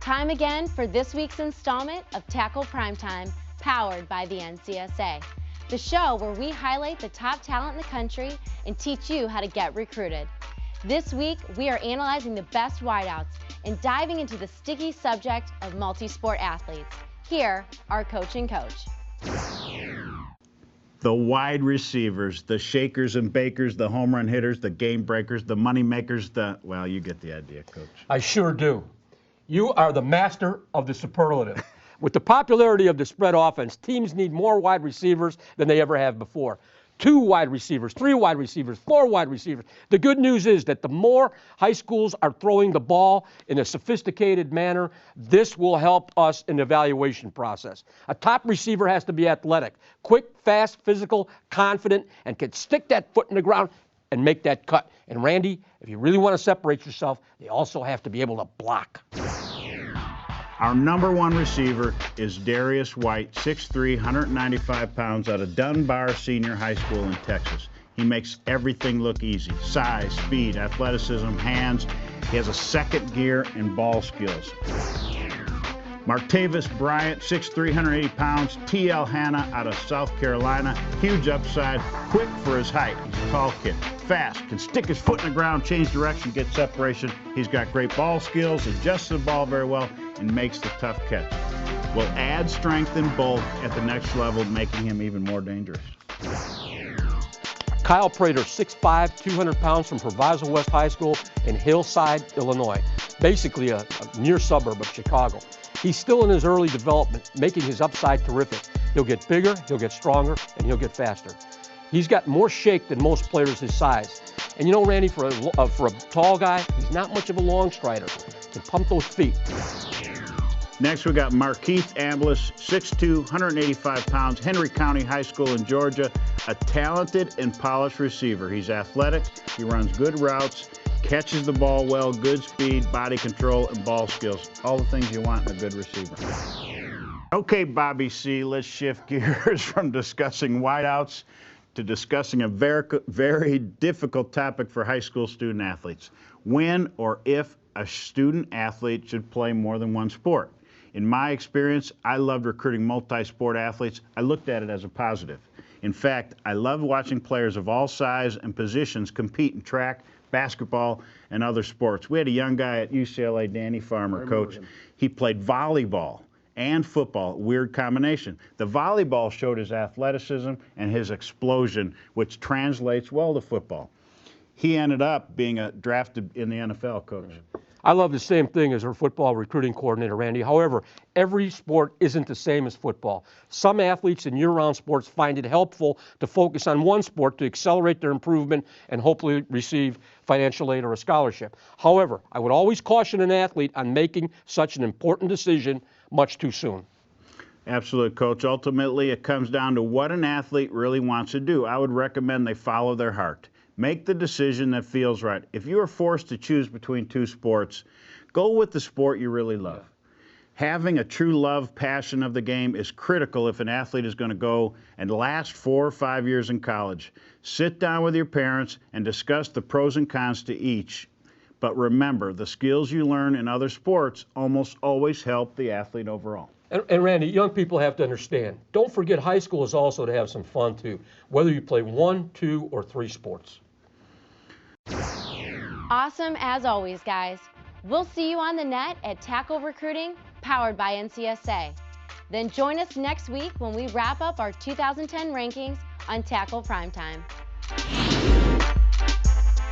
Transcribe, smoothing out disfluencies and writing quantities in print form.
Time again for this week's installment of Tackle Primetime, powered by the NCSA. The show where we highlight the top talent in the country and teach you how to get recruited. This week, we are analyzing the best wideouts and diving into the sticky subject of multi-sport athletes. Here, our coach and coach. The wide receivers, the shakers and bakers, the home run hitters, the game breakers, the money makers, well, you get the idea, Coach. I sure do. You are the master of the superlative. With the popularity of the spread offense, teams need more wide receivers than they ever have before. 2 wide receivers, 3 wide receivers, 4 wide receivers. The good news is that the more high schools are throwing the ball in a sophisticated manner, this will help us in the evaluation process. A top receiver has to be athletic, quick, fast, physical, confident, and can stick that foot in the ground and make that cut. And Randy, if you really want to separate yourself, they also have to be able to block. Our number 1 receiver is Darius White, 6'3", 195 pounds, out of Dunbar Senior High School in Texas. He makes everything look easy. Size, speed, athleticism, hands. He has a second gear and ball skills. Martavis Bryant, 6'3", 180 pounds, TL Hanna out of South Carolina. Huge upside, quick for his height. He's a tall kid. Fast, can stick his foot in the ground, change direction, get separation. He's got great ball skills, adjusts the ball very well, and makes the tough catch. Will add strength and bulk at the next level, making him even more dangerous. Kyle Prater, 6'5", 200 pounds, from Proviso West High School in Hillside, Illinois. Basically a near suburb of Chicago. He's still in his early development, making his upside terrific. He'll get bigger, he'll get stronger, and he'll get faster. He's got more shake than most players his size. And you know, Randy, for a tall guy, he's not much of a long strider. Can pump those feet. Next, we got Markeith Ambles, 6'2", 185 pounds, Henry County High School in Georgia, a talented and polished receiver. He's athletic, he runs good routes, catches the ball well, good speed, body control, and ball skills. All the things you want in a good receiver. Okay, Bobby C., let's shift gears from discussing wideouts to discussing a very difficult topic for high school student athletes. When or if a student athlete should play more than one sport. In my experience, I loved recruiting multi-sport athletes. I looked at it as a positive. In fact, I loved watching players of all size and positions compete in track, basketball, and other sports. We had a young guy at UCLA, Danny Farmer, coach. He played volleyball and football, weird combination. The volleyball showed his athleticism and his explosion, which translates well to football. He ended up being drafted in the NFL, Coach. I love the same thing as our football recruiting coordinator, Randy. However, every sport isn't the same as football. Some athletes in year-round sports find it helpful to focus on one sport to accelerate their improvement and hopefully receive financial aid or a scholarship. However, I would always caution an athlete on making such an important decision much too soon. Absolutely, Coach. Ultimately, it comes down to what an athlete really wants to do. I would recommend they follow their heart. Make the decision that feels right. If you are forced to choose between 2 sports, go with the sport you really love. Having a true love, passion of the game is critical if an athlete is going to go and last 4 or 5 years in college. Sit down with your parents and discuss the pros and cons to each. But remember, the skills you learn in other sports almost always help the athlete overall. And Randy, young people have to understand, don't forget high school is also to have some fun too, whether you play 1, 2, or 3 sports. Awesome as always, guys. We'll see you on the net at Tackle Recruiting, powered by NCSA. Then join us next week when we wrap up our 2010 rankings on Tackle Primetime.